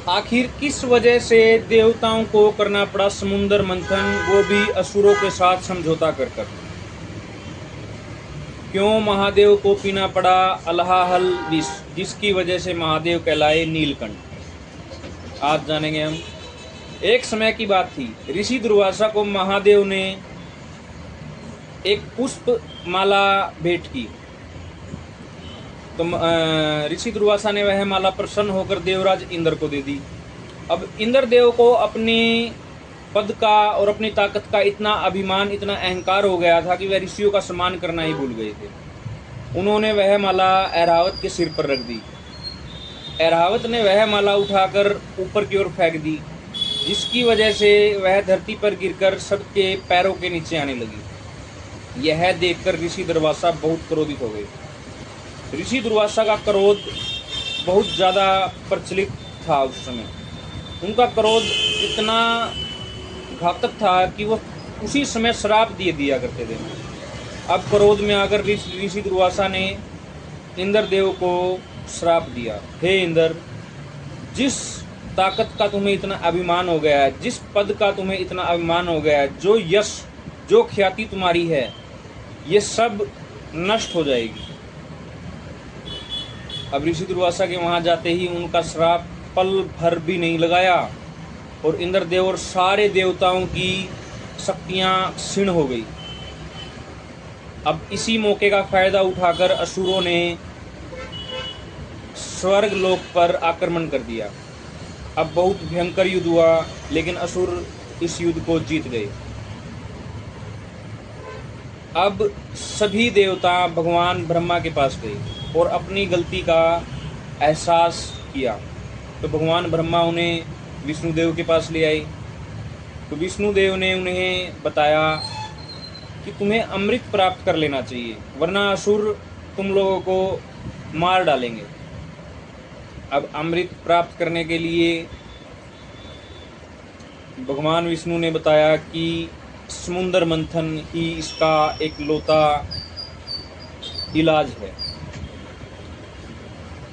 आखिर किस वजह से देवताओं को करना पड़ा समुद्र मंथन, वो भी असुरों के साथ समझौता कर कर? क्यों महादेव को पीना पड़ा अलाहल विष, जिसकी वजह से महादेव कहलाए नीलकंठ? आज जानेंगे हम। एक समय की बात थी, ऋषि दुर्वासा को महादेव ने एक पुष्प माला भेंट की। तो ऋषि दुर्वासा ने वह माला प्रसन्न होकर देवराज इंद्र को दे दी। अब इंद्र देव को अपने पद का और अपनी ताकत का इतना अभिमान, इतना अहंकार हो गया था कि वह ऋषियों का सम्मान करना ही भूल गए थे। उन्होंने वह माला ऐरावत के सिर पर रख दी। ऐरावत ने वह माला उठाकर ऊपर की ओर फेंक दी, जिसकी वजह से वह धरती पर गिरकर सबके पैरों के नीचे आने लगी। यह देखकर ऋषि दुर्वासा बहुत क्रोधित हो गए। ऋषि दुर्वासा का क्रोध बहुत ज़्यादा प्रचलित था उस समय। उनका क्रोध इतना घातक था कि वो उसी समय श्राप दिया करते थे। अब क्रोध में आकर ऋषि दुर्वासा ने इंद्र देव को श्राप दिया, हे इंद्र, जिस ताकत का तुम्हें इतना अभिमान हो गया है, जिस पद का तुम्हें इतना अभिमान हो गया है, जो यश, जो ख्याति तुम्हारी है, ये सब नष्ट हो जाएगी। अब ऋषि दुर्वासा के वहां जाते ही उनका श्राप पल भर भी नहीं लगाया और इंद्रदेव और सारे देवताओं की शक्तियां क्षीण हो गई। अब इसी मौके का फायदा उठाकर असुरों ने स्वर्ग लोक पर आक्रमण कर दिया। अब बहुत भयंकर युद्ध हुआ, लेकिन असुर इस युद्ध को जीत गए। अब सभी देवता भगवान ब्रह्मा के पास गए और अपनी गलती का एहसास किया। तो भगवान ब्रह्मा उन्हें विष्णुदेव के पास ले आए। तो विष्णुदेव ने उन्हें बताया कि तुम्हें अमृत प्राप्त कर लेना चाहिए, वरना असुर तुम लोगों को मार डालेंगे। अब अमृत प्राप्त करने के लिए भगवान विष्णु ने बताया कि समुद्र मंथन ही इसका एक लौता इलाज है।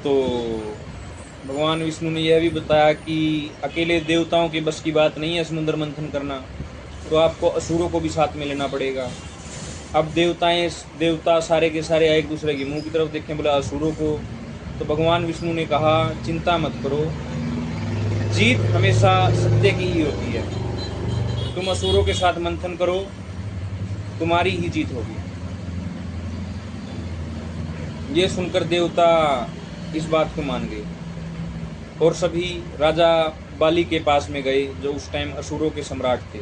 तो भगवान विष्णु ने यह भी बताया कि अकेले देवताओं के बस की बात नहीं है समुद्र मंथन करना, तो आपको असुरों को भी साथ में लेना पड़ेगा। अब देवता सारे के सारे एक दूसरे के मुंह की तरफ देखें, बोला असुरों को। तो भगवान विष्णु ने कहा, चिंता मत करो, जीत हमेशा सत्य की ही होती है। तुम असुरों के साथ मंथन करो, तुम्हारी ही जीत होगी। ये सुनकर देवता इस बात को मान गए और सभी राजा बाली के पास में गए, जो उस टाइम असुरों के सम्राट थे।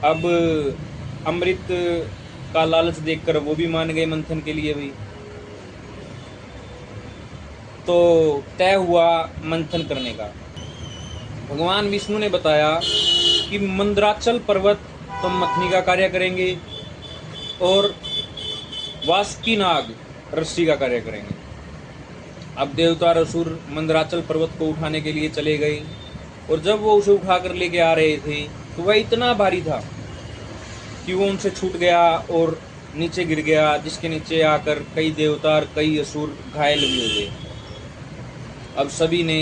अब अमृत का लालच देखकर वो भी मान गए मंथन के लिए भी। तो तय हुआ मंथन करने का। भगवान विष्णु ने बताया कि मंदराचल पर्वत तुम मथनी का कार्य करेंगे और वासुकी नाग रस्सी का कार्य करेंगे। अब देवता और असुर मंदराचल पर्वत को उठाने के लिए चले गए और जब वो उसे उठाकर लेके आ रहे थे तो वह इतना भारी था कि वो उनसे छूट गया और नीचे गिर गया, जिसके नीचे आकर कई देवता और कई असुर घायल भी हो गए। अब सभी ने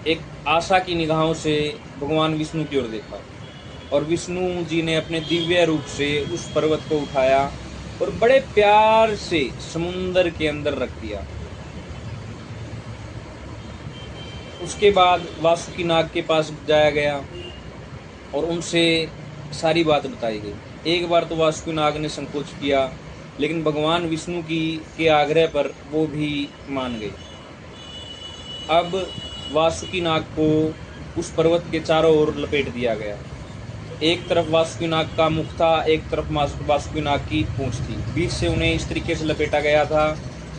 एक आशा की निगाहों से भगवान विष्णु की ओर देखा और विष्णु जी ने अपने दिव्य रूप से उस पर्वत को उठाया और बड़े प्यार से समुंदर के अंदर रख दिया। उसके बाद वासुकी नाग के पास जाया गया और उनसे सारी बात बताई गई। एक बार तो वासुकी नाग ने संकोच किया, लेकिन भगवान विष्णु के आग्रह पर वो भी मान गए। अब वासुकी नाग को उस पर्वत के चारों ओर लपेट दिया गया। एक तरफ वासुकी नाग का मुख था, एक तरफ वासुकी नाग की पूंछ थी। बीच से उन्हें इस तरीके से लपेटा गया था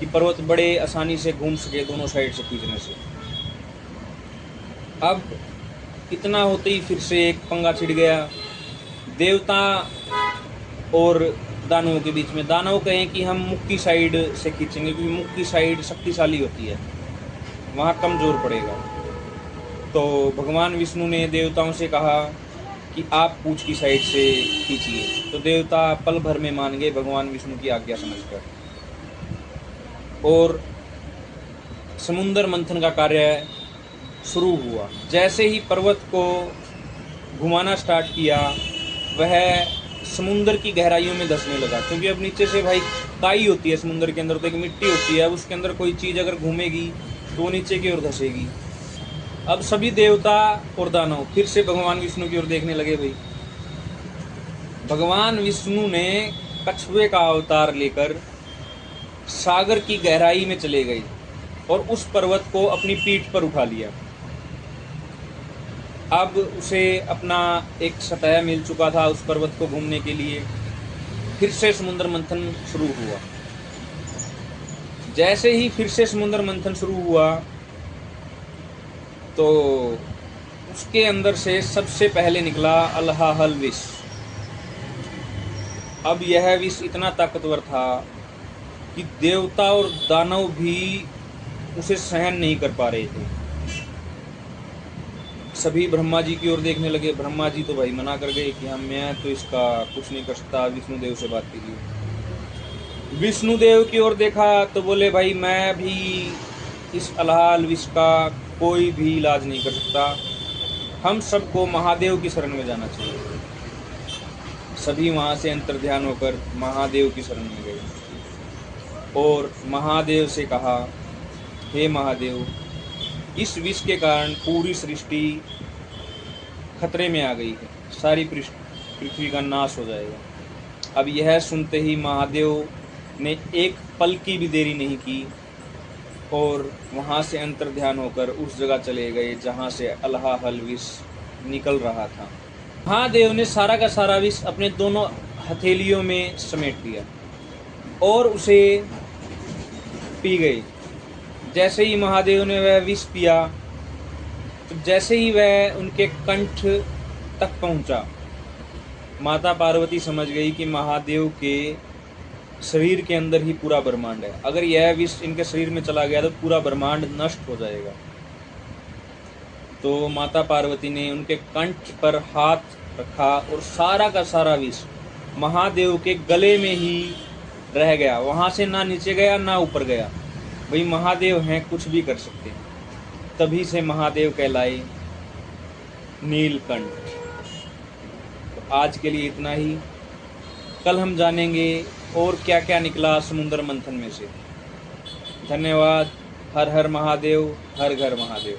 कि पर्वत बड़े आसानी से घूम सके दोनों साइड से खींचने से। अब इतना होते ही फिर से एक पंगा छिड़ गया देवता और दानवों के बीच में। दानव कहें कि हम मुख की साइड से खींचेंगे, क्योंकि मुख की साइड शक्तिशाली होती है, वहाँ कमजोर पड़ेगा। तो भगवान विष्णु ने देवताओं से कहा कि आप पूंछ की साइड से खींचिए। तो देवता पल भर में मान गए भगवान विष्णु की आज्ञा समझकर और समुद्र मंथन का कार्य शुरू हुआ। जैसे ही पर्वत को घुमाना स्टार्ट किया, वह समुंदर की गहराइयों में धंसने लगा, क्योंकि अब नीचे से भाई काई होती है समुंदर के अंदर, तो एक मिट्टी होती है, अब उसके अंदर कोई चीज़ अगर घूमेगी तो वो नीचे की ओर धंसेगी। अब सभी देवता और दानव फिर से भगवान विष्णु की ओर देखने लगे। भाई भगवान विष्णु ने कछुए का अवतार लेकर सागर की गहराई में चले गए और उस पर्वत को अपनी पीठ पर उठा लिया। अब उसे अपना एक सतह मिल चुका था उस पर्वत को घूमने के लिए। फिर से समुद्र मंथन शुरू हुआ। जैसे ही फिर से समुद्र मंथन शुरू हुआ तो उसके अंदर से सबसे पहले निकला अल्लाहल विष। अब यह विष इतना ताकतवर था कि देवता और दानव भी उसे सहन नहीं कर पा रहे थे। सभी ब्रह्मा जी की ओर देखने लगे। ब्रह्मा जी तो भाई मना कर गए कि मैं तो इसका कुछ नहीं कर सकता, विष्णुदेव से बात कीजिए। विष्णुदेव की ओर देखा तो बोले भाई मैं भी इस अलाहल विष का कोई भी इलाज नहीं कर सकता, हम सबको महादेव की शरण में जाना चाहिए। सभी वहाँ से अंतर्ध्यान होकर महादेव की शरण में गए और महादेव से कहा, हे महादेव, इस विष के कारण पूरी सृष्टि खतरे में आ गई है, सारी पृथ्वी का नाश हो जाएगा। अब यह सुनते ही महादेव ने एक पल की भी देरी नहीं की और वहाँ से अंतर्ध्यान होकर उस जगह चले गए जहाँ से अल्लाहल विष निकल रहा था। महादेव ने सारा का सारा विष अपने दोनों हथेलियों में समेट लिया और उसे पी गए। जैसे ही महादेव ने वह विष पिया तो जैसे ही वह उनके कंठ तक पहुंचा, माता पार्वती समझ गई कि महादेव के शरीर के अंदर ही पूरा ब्रह्मांड है। अगर यह विष इनके शरीर में चला गया तो पूरा ब्रह्मांड नष्ट हो जाएगा। तो माता पार्वती ने उनके कंठ पर हाथ रखा और सारा का सारा विष महादेव के गले में ही रह गया, वहाँ से ना नीचे गया ना ऊपर गया। भाई महादेव हैं, कुछ भी कर सकते हैं। तभी से महादेव कहलाए नीलकंठ। तो आज के लिए इतना ही। कल हम जानेंगे और क्या क्या निकला समुद्र मंथन में से। धन्यवाद। हर हर महादेव, हर घर महादेव।